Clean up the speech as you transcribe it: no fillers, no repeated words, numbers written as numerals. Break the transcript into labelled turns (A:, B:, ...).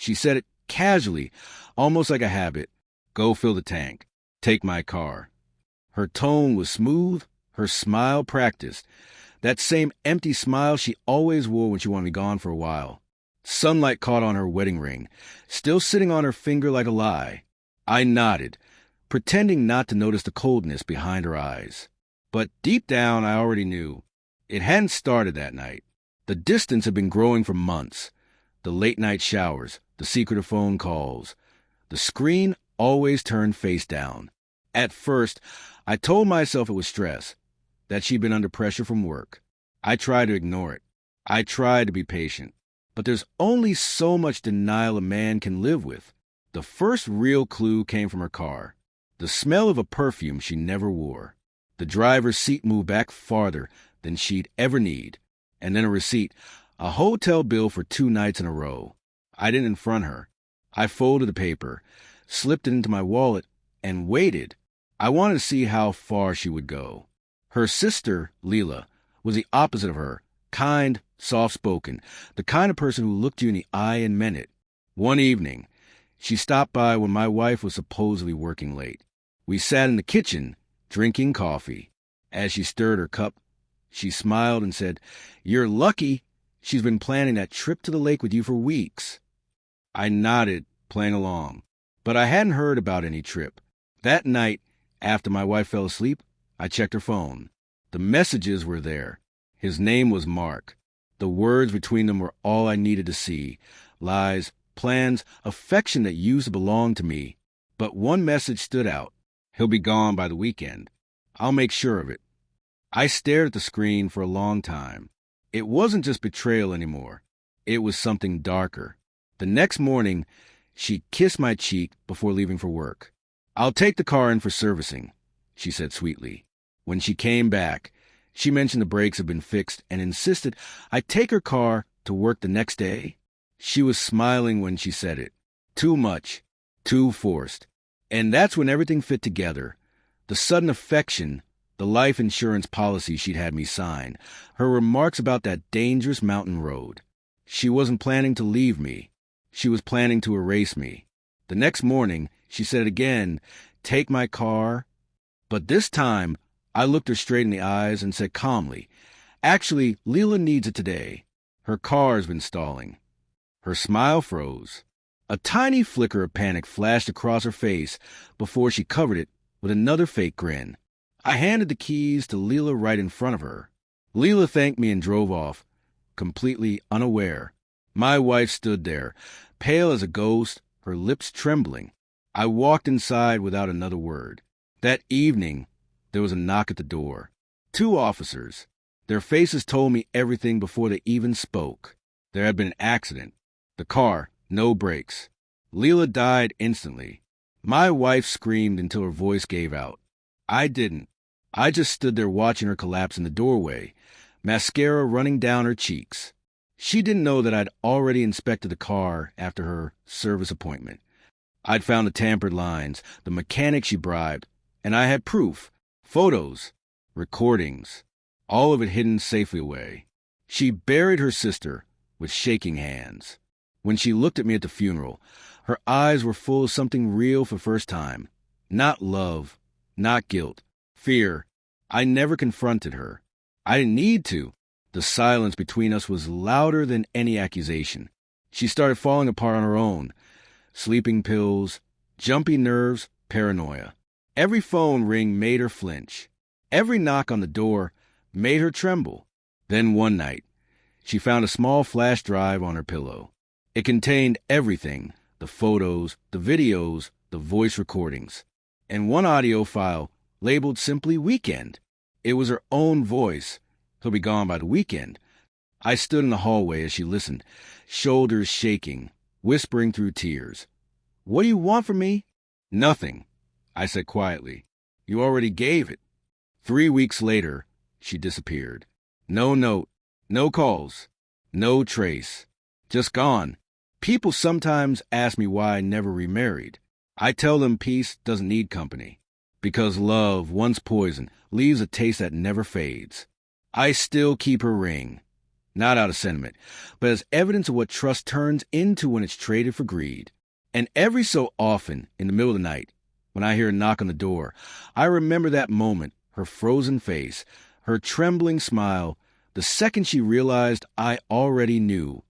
A: She said it casually, almost like a habit. Go fill the tank. Take my car. Her tone was smooth, her smile practiced. That same empty smile she always wore when she wanted me gone for a while. Sunlight caught on her wedding ring, still sitting on her finger like a lie. I nodded, pretending not to notice the coldness behind her eyes. But deep down, I already knew. It hadn't started that night. The distance had been growing for months. The late-night showers, the secretive phone calls. The screen always turned face down. At first, I told myself it was stress, that she'd been under pressure from work. I tried to ignore it. I tried to be patient. But there's only so much denial a man can live with. The first real clue came from her car. The smell of a perfume she never wore. The driver's seat moved back farther than she'd ever need. And then a receipt, a hotel bill for 2 nights in a row. I didn't confront her. I folded the paper, slipped it into my wallet, and waited. I wanted to see how far she would go. Her sister, Leela, was the opposite of her, kind, soft-spoken, the kind of person who looked you in the eye and meant it. One evening, she stopped by when my wife was supposedly working late. We sat in the kitchen, drinking coffee. As she stirred her cup, she smiled and said, "You're lucky. She's been planning that trip to the lake with you for weeks." I nodded, playing along, but I hadn't heard about any trip. That night, after my wife fell asleep, I checked her phone. The messages were there. His name was Mark. The words between them were all I needed to see. Lies, plans, affection that used to belong to me. But one message stood out. He'll be gone by the weekend. I'll make sure of it. I stared at the screen for a long time. It wasn't just betrayal anymore. It was something darker. The next morning, she kissed my cheek before leaving for work. "I'll take the car in for servicing," she said sweetly. When she came back, she mentioned the brakes had been fixed and insisted I take her car to work the next day. She was smiling when she said it. Too much, too forced. And that's when everything fit together. The sudden affection, the life insurance policy she'd had me sign, her remarks about that dangerous mountain road. She wasn't planning to leave me. She was planning to erase me. The next morning, she said again, "Take my car." But this time, I looked her straight in the eyes and said calmly, "Actually, Leela needs it today. Her car's been stalling." Her smile froze. A tiny flicker of panic flashed across her face before she covered it with another fake grin. I handed the keys to Leela right in front of her. Leela thanked me and drove off, completely unaware. My wife stood there, pale as a ghost, her lips trembling. I walked inside without another word. That evening, there was a knock at the door. 2 officers. Their faces told me everything before they even spoke. There had been an accident. The car, no brakes. Leela died instantly. My wife screamed until her voice gave out. I didn't. I just stood there watching her collapse in the doorway, mascara running down her cheeks. She didn't know that I'd already inspected the car after her service appointment. I'd found the tampered lines, the mechanic she bribed, and I had proof. Photos, recordings, all of it hidden safely away. She buried her sister with shaking hands. When she looked at me at the funeral, her eyes were full of something real for the first time. Not love, not guilt, fear. I never confronted her. I didn't need to. The silence between us was louder than any accusation. She started falling apart on her own. Sleeping pills, jumpy nerves, paranoia. Every phone ring made her flinch. Every knock on the door made her tremble. Then one night, she found a small flash drive on her pillow. It contained everything, the photos, the videos, the voice recordings, and one audio file labeled simply Weekend. It was her own voice. He'll be gone by the weekend. I stood in the hallway as she listened, shoulders shaking, whispering through tears. "What do you want from me?" "Nothing," I said quietly. "You already gave it." 3 weeks later, she disappeared. No note, no calls, no trace. Just gone. People sometimes ask me why I never remarried. I tell them peace doesn't need company, because love, once poison, leaves a taste that never fades. I still keep her ring. not out of sentiment, but as evidence of what trust turns into when it's traded for greed. And every so often, in the middle of the night, when I hear a knock on the door, I remember that moment, her frozen face, her trembling smile, the second she realized I already knew